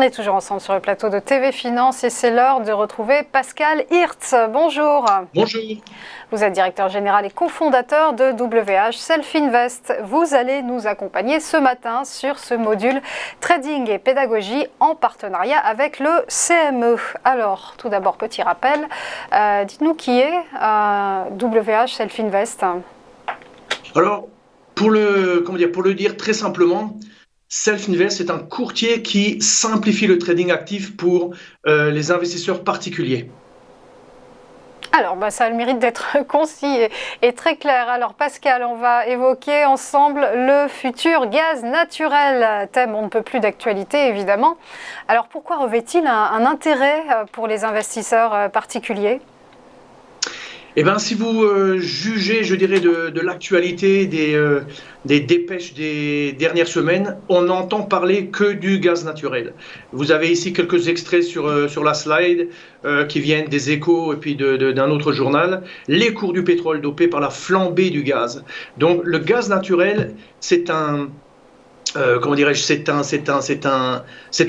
On est toujours ensemble sur le plateau de TV Finance et c'est l'heure de retrouver Pascal Hirtz. Bonjour. Bonjour. Vous êtes directeur général et cofondateur de WH Self Invest. Vous allez nous accompagner ce matin sur ce module trading et pédagogie en partenariat avec le CME. Alors, tout d'abord, petit rappel. Dites-nous qui est WH Self Invest. Alors, pour le dire très simplement, Self Invest est un courtier qui simplifie le trading actif pour les investisseurs particuliers. Alors, ça a le mérite d'être concis et très clair. Alors, Pascal, on va évoquer ensemble le futur gaz naturel, thème on ne peut plus d'actualité, évidemment. Alors, pourquoi revêt-il un intérêt pour les investisseurs particuliers ? Eh bien, si vous jugez, je dirais, de l'actualité des dépêches des dernières semaines, on n'entend parler que du gaz naturel. Vous avez ici quelques extraits sur la slide qui viennent des Échos et puis d'un autre journal. Les cours du pétrole dopés par la flambée du gaz. Donc, le gaz naturel, c'est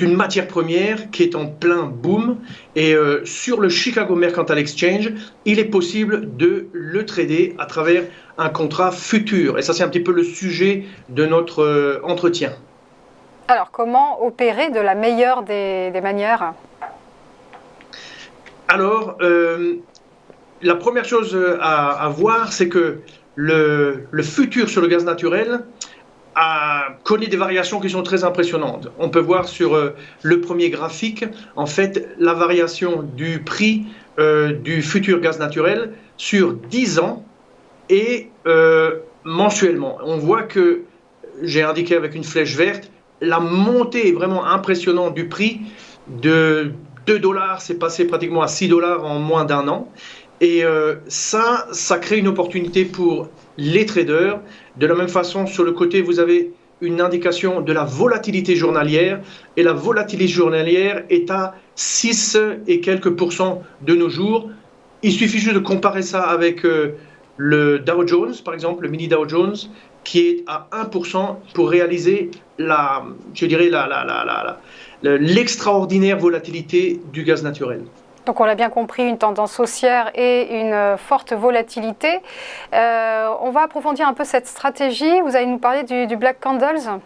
une matière première qui est en plein boom et sur le Chicago Mercantile Exchange, il est possible de le trader à travers un contrat futur. Et ça, c'est un petit peu le sujet de notre entretien. Alors, comment opérer de la meilleure des manières ? Alors, la première chose à voir, c'est que le futur sur le gaz naturel connaît des variations qui sont très impressionnantes. On peut voir sur le premier graphique, en fait, la variation du prix du futur gaz naturel sur 10 ans et mensuellement. On voit que, j'ai indiqué avec une flèche verte, la montée est vraiment impressionnante du prix. De 2 $, c'est passé pratiquement à 6 $ en moins d'un an. Et ça crée une opportunité pour les traders. De la même façon, sur le côté, vous avez une indication de la volatilité journalière. Et la volatilité journalière est à 6 et quelques % de nos jours. Il suffit juste de comparer ça avec le Dow Jones, par exemple, le mini Dow Jones, qui est à 1% pour réaliser l'extraordinaire volatilité du gaz naturel. Donc on l'a bien compris, une tendance haussière et une forte volatilité. On va approfondir un peu cette stratégie. Vous allez nous parler du Black Candles ?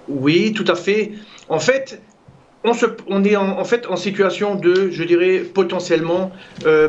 Oui, tout à fait. En fait, on est en situation de, je dirais, potentiellement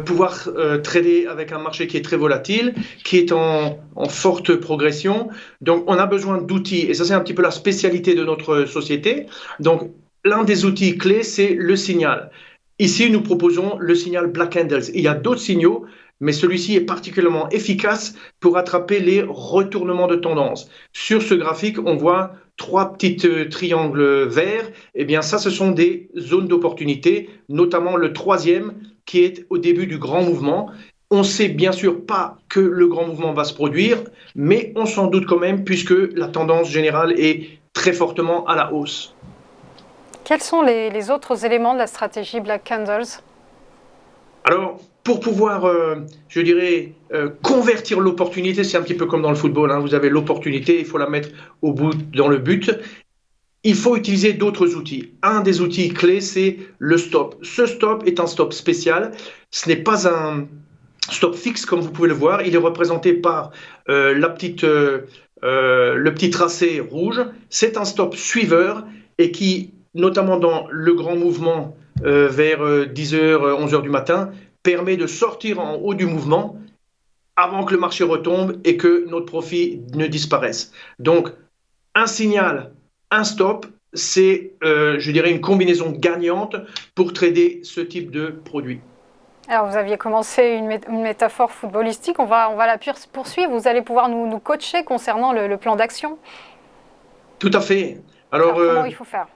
pouvoir trader avec un marché qui est très volatile, qui est en forte progression. Donc, on a besoin d'outils. Et ça, c'est un petit peu la spécialité de notre société. Donc, l'un des outils clés, c'est le signal. Ici, nous proposons le signal Black Candles. Il y a d'autres signaux, mais celui-ci est particulièrement efficace pour attraper les retournements de tendance. Sur ce graphique, on voit 3 petits triangles verts. Eh bien, ça, ce sont des zones d'opportunité, notamment le 3e qui est au début du grand mouvement. On ne sait bien sûr pas que le grand mouvement va se produire, mais on s'en doute quand même puisque la tendance générale est très fortement à la hausse. Quels sont les autres éléments de la stratégie Black Candles ? Alors, pour pouvoir, convertir l'opportunité, c'est un petit peu comme dans le football, hein, vous avez l'opportunité, il faut la mettre au bout, dans le but. Il faut utiliser d'autres outils. Un des outils clés, c'est le stop. Ce stop est un stop spécial. Ce n'est pas un stop fixe, comme vous pouvez le voir. Il est représenté par le petit tracé rouge. C'est un stop suiveur et qui, notamment dans le grand mouvement vers 10h, 11h du matin, permet de sortir en haut du mouvement avant que le marché retombe et que notre profit ne disparaisse. Donc, un signal, un stop, c'est, une combinaison gagnante pour trader ce type de produit. Alors, vous aviez commencé une métaphore footballistique, on va la poursuivre. Vous allez pouvoir nous coacher concernant le plan d'action. Tout à fait. Alors comment il faut faire ?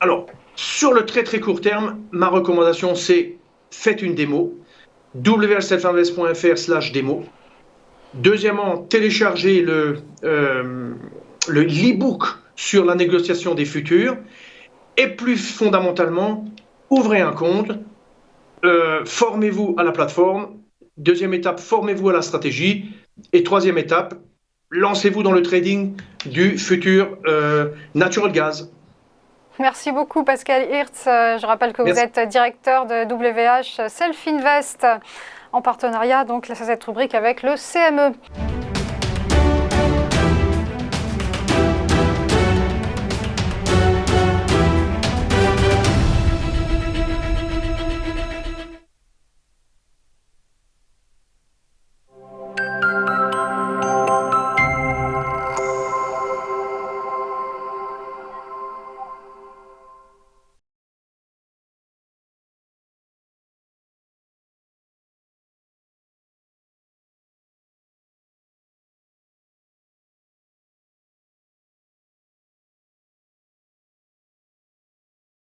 Alors, sur le très très court terme, ma recommandation c'est faites une démo, wselfinvest.fr/démo. Deuxièmement, téléchargez l'e-book sur la négociation des futurs. Et plus fondamentalement, ouvrez un compte, formez-vous à la plateforme. Deuxième étape, formez-vous à la stratégie. Et troisième étape, lancez-vous dans le trading du futur natural gas. Merci beaucoup Pascal Hirtz. Je rappelle que vous êtes directeur de WH Self Invest en partenariat, donc cette rubrique avec le CME.